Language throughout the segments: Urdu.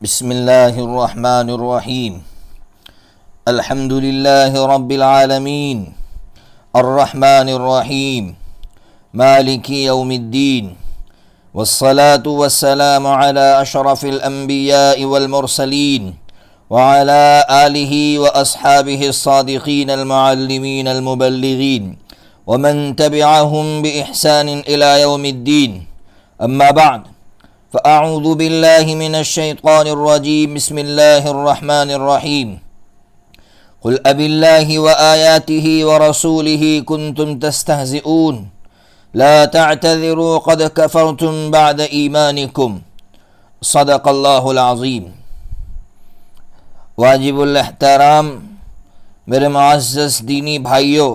بسم اللہ الرحمن الرحیم الحمد للہ رب العالمین الرحمن الرحیم مالک یوم الدین والصلاة والسلام علی اشرف الانبیاء والمرسلین وعلى آلہ واصحابہ الصادقین المعلمین المبلغین ومن تبعهم بإحسان إلى يوم الدین اما بعد فأعوذ بالله من الشيطان الرجيم بسم الله الرحمن الرحيم قل أبالله وآياته ورسوله كنتم تستهزئون لا تعتذروا قد كفرتم بعد إيمانكم صدق الله العظيم۔ واجب الاحترام میرے معزز دینی بھائیوں،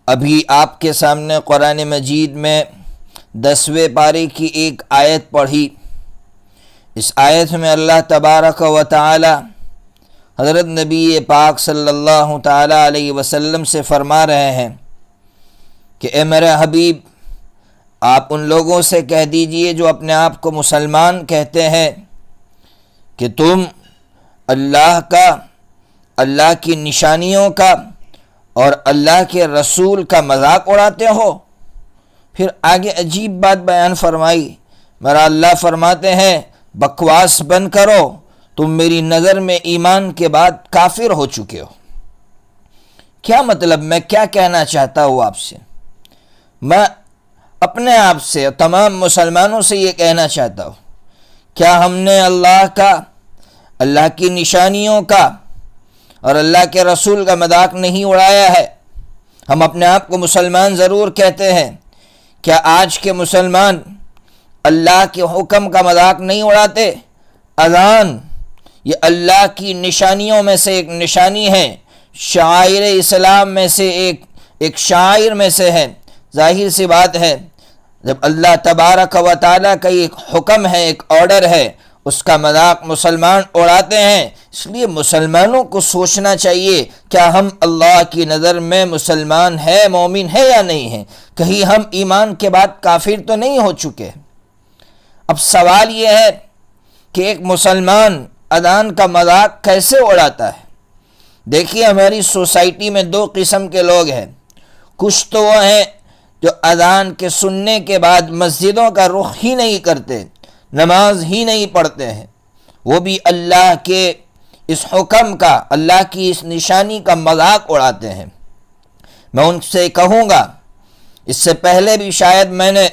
ابھی آپ کے سامنے قرآن مجید میں 10ویں پارے کی ایک آیت پڑھی۔ اس آیت میں اللہ تبارک و تعالی حضرت نبی پاک صلی اللہ تعالی علیہ وسلم سے فرما رہے ہیں کہ اے میرے حبیب، آپ ان لوگوں سے کہہ دیجئے جو اپنے آپ کو مسلمان کہتے ہیں کہ تم اللہ کی نشانیوں کا اور اللہ کے رسول کا مذاق اڑاتے ہو۔ پھر آگے عجیب بات بیان فرمائی، میرا اللہ فرماتے ہیں بکواس بند کرو، تم میری نظر میں ایمان کے بعد کافر ہو چکے ہو۔ کیا مطلب؟ میں کیا کہنا چاہتا ہوں آپ سے؟ میں اپنے آپ سے تمام مسلمانوں سے یہ کہنا چاہتا ہوں، کیا ہم نے اللہ کی نشانیوں کا اور اللہ کے رسول کا مذاق نہیں اڑایا ہے؟ ہم اپنے آپ کو مسلمان ضرور کہتے ہیں، کیا آج کے مسلمان اللہ کے حکم کا مذاق نہیں اڑاتے؟ اذان یہ اللہ کی نشانیوں میں سے ایک نشانی ہے، شعائر اسلام میں سے ایک شاعر میں سے ہے۔ ظاہر سی بات ہے، جب اللہ تبارک و تعالیٰ کا ایک حکم ہے، ایک آرڈر ہے، اس کا مذاق مسلمان اڑاتے ہیں۔ اس لیے مسلمانوں کو سوچنا چاہیے، کیا ہم اللہ کی نظر میں مسلمان ہے، مومن ہے یا نہیں ہے؟ کہیں ہم ایمان کے بعد کافر تو نہیں ہو چکے؟ اب سوال یہ ہے کہ ایک مسلمان اذان کا مذاق کیسے اڑاتا ہے؟ دیکھیے، ہماری سوسائٹی میں 2 قسم کے لوگ ہیں۔ کچھ تو وہ ہیں جو اذان کے سننے کے بعد مسجدوں کا رخ ہی نہیں کرتے، نماز ہی نہیں پڑھتے ہیں، وہ بھی اللہ کے اس حکم کا، اللہ کی اس نشانی کا مذاق اڑاتے ہیں۔ میں ان سے کہوں گا، اس سے پہلے بھی شاید میں نے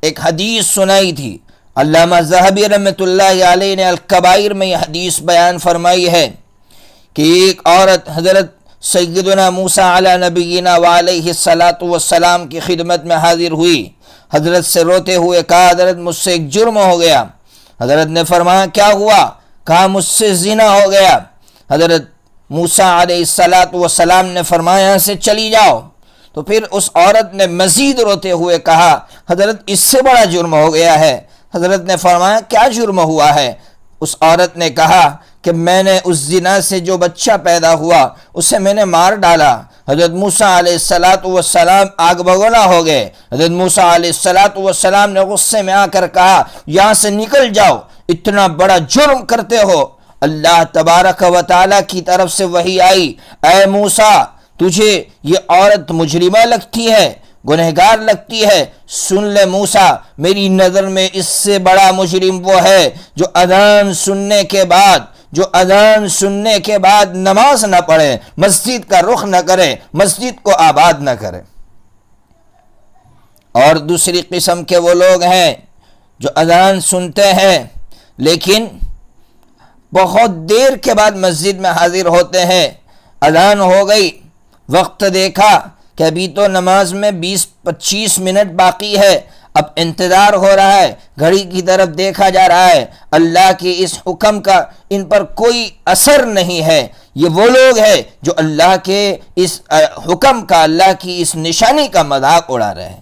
ایک حدیث سنائی تھی، علامہ ذہبی رحمۃ اللہ علیہ نے الکبائر میں یہ حدیث بیان فرمائی ہے کہ ایک عورت حضرت سیدنا موسیٰ علی نبینا وعلیہ السلام کی خدمت میں حاضر ہوئی۔ حضرت سے روتے ہوئے کہا، حضرت مجھ سے ایک جرم ہو گیا۔ حضرت نے فرمایا کیا ہوا؟ کہا مجھ سے زنا ہو گیا۔ حضرت موسیٰ علیہ السلام نے فرمایا یہاں سے چلی جاؤ۔ تو پھر اس عورت نے مزید روتے ہوئے کہا، حضرت اس سے بڑا جرم ہو گیا ہے۔ حضرت نے فرمایا کیا جرم ہوا ہے؟ اس عورت نے کہا کہ میں نے اس زنا سے جو بچہ پیدا ہوا اسے میں نے مار ڈالا۔ حضرت موسیٰ علیہ السلام آگ بگولا ہو گئے۔ حضرت موسیٰ علیہ السلام نے غصے میں آ کر کہا یہاں سے نکل جاؤ، اتنا بڑا جرم کرتے ہو۔ اللہ تبارک و تعالیٰ کی طرف سے وحی آئی، اے موسیٰ تجھے یہ عورت مجرمہ لگتی ہے، گنہگار لگتی ہے؟ سن لے موسیٰ، میری نظر میں اس سے بڑا مجرم وہ ہے جو اذان سننے کے بعد نماز نہ پڑھے، مسجد کا رخ نہ کرے، مسجد کو آباد نہ کرے۔ اور دوسری قسم کے وہ لوگ ہیں جو اذان سنتے ہیں لیکن بہت دیر کے بعد مسجد میں حاضر ہوتے ہیں۔ اذان ہو گئی، وقت دیکھا کہ ابھی تو نماز میں 20-25 منٹ باقی ہے، اب انتظار ہو رہا ہے، گھڑی کی طرف دیکھا جا رہا ہے، اللہ کے اس حکم کا ان پر کوئی اثر نہیں ہے۔ یہ وہ لوگ ہیں جو اللہ کے اس حکم کا، اللہ کی اس نشانی کا مذاق اڑا رہے ہیں۔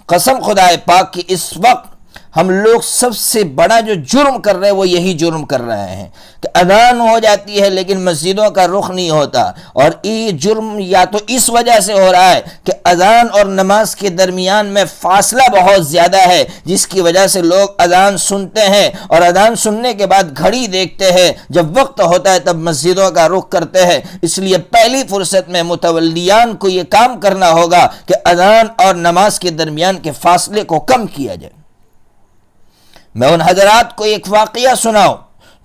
قسم خدا پاک کی اس وقت ہم لوگ سب سے بڑا جو جرم کر رہے ہیں وہ یہی جرم کر رہے ہیں کہ اذان ہو جاتی ہے لیکن مسجدوں کا رخ نہیں ہوتا، اور یہ جرم یا تو اس وجہ سے ہو رہا ہے کہ اذان اور نماز کے درمیان میں فاصلہ بہت زیادہ ہے، جس کی وجہ سے لوگ اذان سنتے ہیں اور اذان سننے کے بعد گھڑی دیکھتے ہیں، جب وقت ہوتا ہے تب مسجدوں کا رخ کرتے ہیں۔ اس لیے پہلی فرصت میں متولیان کو یہ کام کرنا ہوگا کہ اذان اور نماز کے درمیان کے فاصلے کو کم کیا جائے۔ میں ان حضرات کو ایک واقعہ سناؤں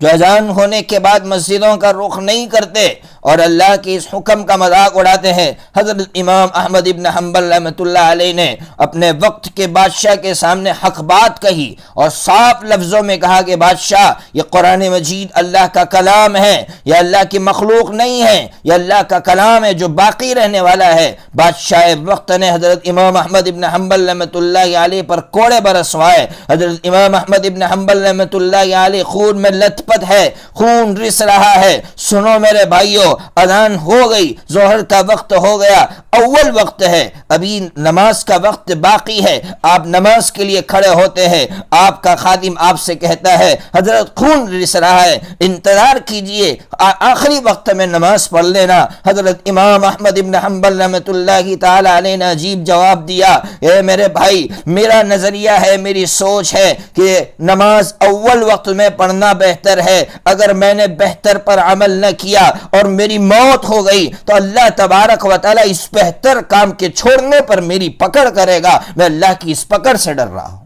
جو اذان ہونے کے بعد مسجدوں کا رخ نہیں کرتے اور اللہ کے اس حکم کا مذاق اڑاتے ہیں۔ حضرت امام احمد ابن حنبل رحمۃ اللہ علیہ نے اپنے وقت کے بادشاہ کے سامنے حق بات کہی اور صاف لفظوں میں کہا کہ بادشاہ، یہ قرآن مجید اللہ کا کلام ہے، یہ اللہ کی مخلوق نہیں ہے، یہ اللہ کا کلام ہے جو باقی رہنے والا ہے۔ بادشاہ وقت نے حضرت امام احمد ابن حنبل رحمۃ اللہ علیہ پر کوڑے برسوائے۔ حضرت امام احمد ابن حنبل رحمۃ اللہ علیہ خون میں لت پت ہے، خون رس رہا ہے۔ سنو میرے بھائیو، اذان ہو گئی، ظہر کا وقت ہو گیا، اول وقت ہے، ابھی نماز کا وقت باقی ہے۔ آپ نماز کے لیے کھڑے ہوتے ہیں، آپ کا خادم آپ سے کہتا ہے حضرت خون رس رہا ہے، انتظار کیجئے، آخری وقت میں نماز پڑھ لینا۔ حضرت امام احمد ابن حنبل رحمۃ اللہ تعالی علیہ نے عجیب جواب دیا، اے میرے بھائی، میرا نظریہ ہے، میری سوچ ہے کہ نماز اول وقت میں پڑھنا بہتر ہے۔ اگر میں نے بہتر پر عمل نہ کیا اور میری موت ہو گئی تو اللہ تبارک و تعالی اس بہتر کام کے چھوڑنے پر میری پکڑ کرے گا۔ میں اللہ کی اس پکڑ سے ڈر رہا ہوں۔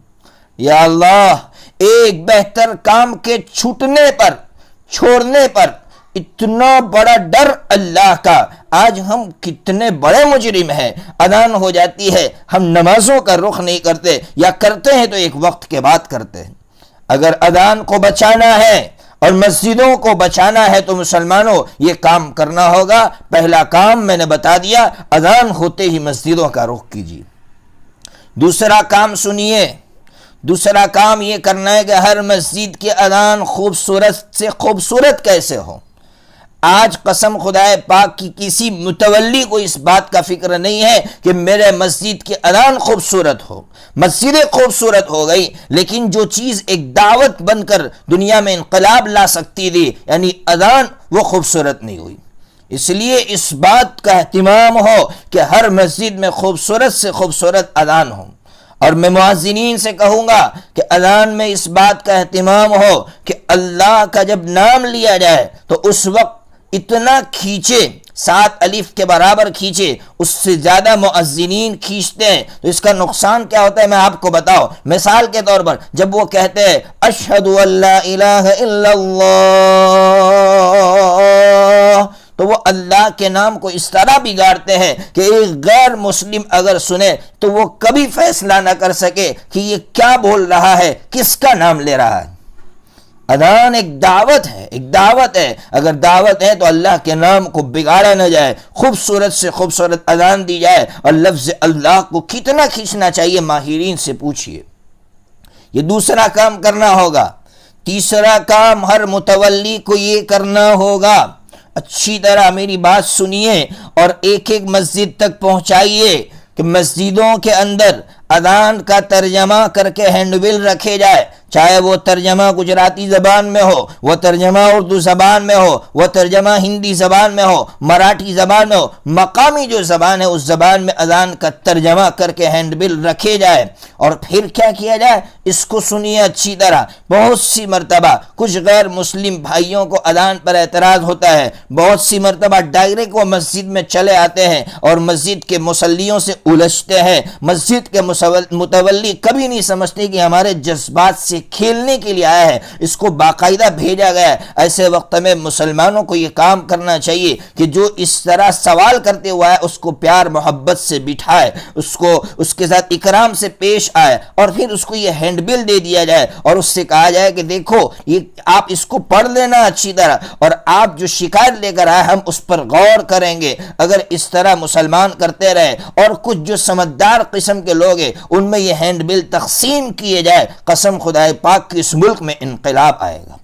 یا اللہ، ایک بہتر کام کے چھوڑنے پر اتنا بڑا ڈر اللہ کا۔ آج ہم کتنے بڑے مجرم ہیں، اذان ہو جاتی ہے، ہم نمازوں کا رخ نہیں کرتے، یا کرتے ہیں تو ایک وقت کے بعد کرتے ہیں۔ اگر اذان کو بچانا ہے اور مسجدوں کو بچانا ہے تو مسلمانوں یہ کام کرنا ہوگا۔ پہلا کام میں نے بتا دیا، اذان ہوتے ہی مسجدوں کا رخ کیجیے۔ دوسرا کام سنیے، دوسرا کام یہ کرنا ہے کہ ہر مسجد کی اذان خوبصورت سے خوبصورت کیسے ہو۔ آج قسم خدائے پاک کی کسی متولی کو اس بات کا فکر نہیں ہے کہ میرے مسجد کی اذان خوبصورت ہو۔ مسجدیں خوبصورت ہو گئی لیکن جو چیز ایک دعوت بن کر دنیا میں انقلاب لا سکتی تھی، یعنی اذان، وہ خوبصورت نہیں ہوئی۔ اس لیے اس بات کا اہتمام ہو کہ ہر مسجد میں خوبصورت سے خوبصورت اذان ہو۔ اور میں مؤذنین سے کہوں گا کہ اذان میں اس بات کا اہتمام ہو کہ اللہ کا جب نام لیا جائے تو اس وقت اتنا کھینچے، 7 الف کے برابر کھینچے، اس سے زیادہ مؤذنین کھینچتے ہیں تو اس کا نقصان کیا ہوتا ہے میں آپ کو بتاؤں۔ مثال کے طور پر جب وہ کہتے ہیں اشہد ان لا الہ الا اللہ، تو وہ اللہ کے نام کو اس طرح بگاڑتے ہیں کہ ایک غیر مسلم اگر سنے تو وہ کبھی فیصلہ نہ کر سکے کہ یہ کیا بول رہا ہے، کس کا نام لے رہا ہے۔ اذان ایک دعوت ہے، ایک دعوت ہے، اگر دعوت ہے تو اللہ کے نام کو بگاڑا نہ جائے، خوبصورت سے خوبصورت اذان دی جائے۔ اور لفظ اللہ کو کتنا کھینچنا چاہیے ماہرین سے پوچھئے۔ یہ دوسرا کام کرنا ہوگا۔ تیسرا کام ہر متولی کو یہ کرنا ہوگا، اچھی طرح میری بات سنیے اور ایک ایک مسجد تک پہنچائیے کہ مسجدوں کے اندر اذان کا ترجمہ کر کے ہینڈ بل رکھے جائے، چاہے وہ ترجمہ گجراتی زبان میں ہو، وہ ترجمہ اردو زبان میں ہو، وہ ترجمہ ہندی زبان میں ہو، مراٹھی زبان میں ہو، مقامی جو زبان ہے اس زبان میں اذان کا ترجمہ کر کے ہینڈ بل رکھے جائے۔ اور پھر کیا کیا جائے، اس کو سنیے اچھی طرح۔ بہت سی مرتبہ کچھ غیر مسلم بھائیوں کو اذان پر اعتراض ہوتا ہے، بہت سی مرتبہ ڈائریکٹ وہ مسجد میں چلے آتے ہیں اور مسجد کے مصلیوں سے الجھتے ہیں۔ مسجد کے متولی کبھی نہیں سمجھتے کہ ہمارے جذبات سے کھیلنے کے لیے آیا ہے، اس کو باقاعدہ بھیجا گیا ہے۔ ایسے وقت میں مسلمانوں کو یہ کام کرنا چاہیے کہ جو اس طرح سوال کرتے ہوا ہے اس کو پیار محبت سے بٹھائے، اس کے ساتھ اکرام سے پیش آئے، اور پھر اس کو یہ ہینڈ بل دے دیا جائے اور اس سے کہا جائے کہ دیکھو یہ آپ اس کو پڑھ لینا اچھی طرح، اور آپ جو شکایت لے کر آئے ہم اس پر غور کریں گے۔ اگر اس طرح مسلمان کرتے رہے اور کچھ جو سمجھدار قسم کے لوگ ہیں ان میں یہ ہینڈ بل تقسیم کیے جائے، قسم خدا پاک کی اس ملک میں انقلاب آئے گا،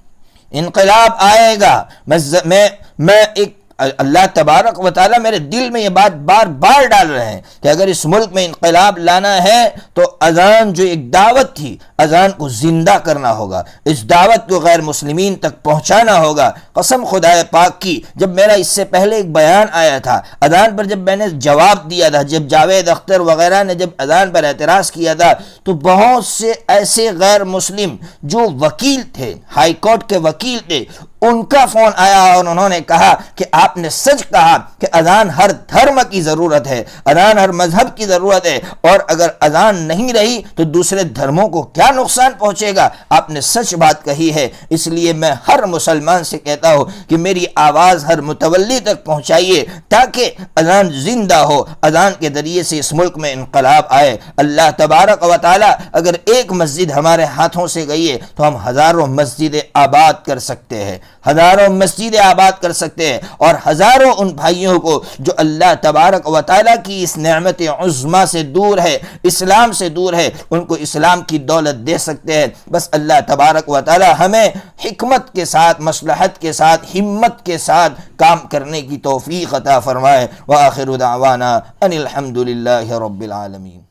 انقلاب آئے گا۔ میں ایک اللہ تبارک و تعالیٰ میرے دل میں یہ بات بار بار ڈال رہے ہیں کہ اگر اس ملک میں انقلاب لانا ہے تو اذان جو ایک دعوت تھی، اذان کو زندہ کرنا ہوگا، اس دعوت کو غیر مسلمین تک پہنچانا ہوگا۔ قسم خدا پاک کی، جب میرا اس سے پہلے ایک بیان آیا تھا اذان پر، جب میں نے جواب دیا تھا، جب جاوید اختر وغیرہ نے جب اذان پر اعتراض کیا تھا، تو بہت سے ایسے غیر مسلم جو وکیل تھے، ہائی کورٹ کے وکیل تھے، ان کا فون آیا اور انہوں نے کہا کہ آپ نے سچ کہا کہ اذان ہر دھرم کی ضرورت ہے، اذان ہر مذہب کی ضرورت ہے، اور اگر اذان نہیں رہی تو دوسرے دھرموں کو کیا نقصان پہنچے گا۔ آپ نے سچ بات کہی ہے، اس لیے میں ہر مسلمان سے کہتا ہوں کہ میری آواز ہر متولی تک پہنچائیے تاکہ اذان زندہ ہو، اذان کے ذریعے سے اس ملک میں انقلاب آئے۔ اللہ تبارک و تعالی اگر ایک مسجد ہمارے ہاتھوں سے گئی ہے تو ہم ہزاروں مسجدیں آباد کر سکتے ہیں، ہزاروں مسجدیں آباد کر سکتے ہیں، اور ہزاروں ان بھائیوں کو جو اللہ تبارک و تعالیٰ کی اس نعمت عظمیٰ سے دور ہے، اسلام سے دور ہے، ان کو اسلام کی دولت دے سکتے ہیں۔ بس اللہ تبارک و تعالیٰ ہمیں حکمت کے ساتھ، مصلحت کے ساتھ، ہمت کے ساتھ کام کرنے کی توفیق عطا فرمائے۔ وآخر دعوانا ان الحمد للہ رب العالمین۔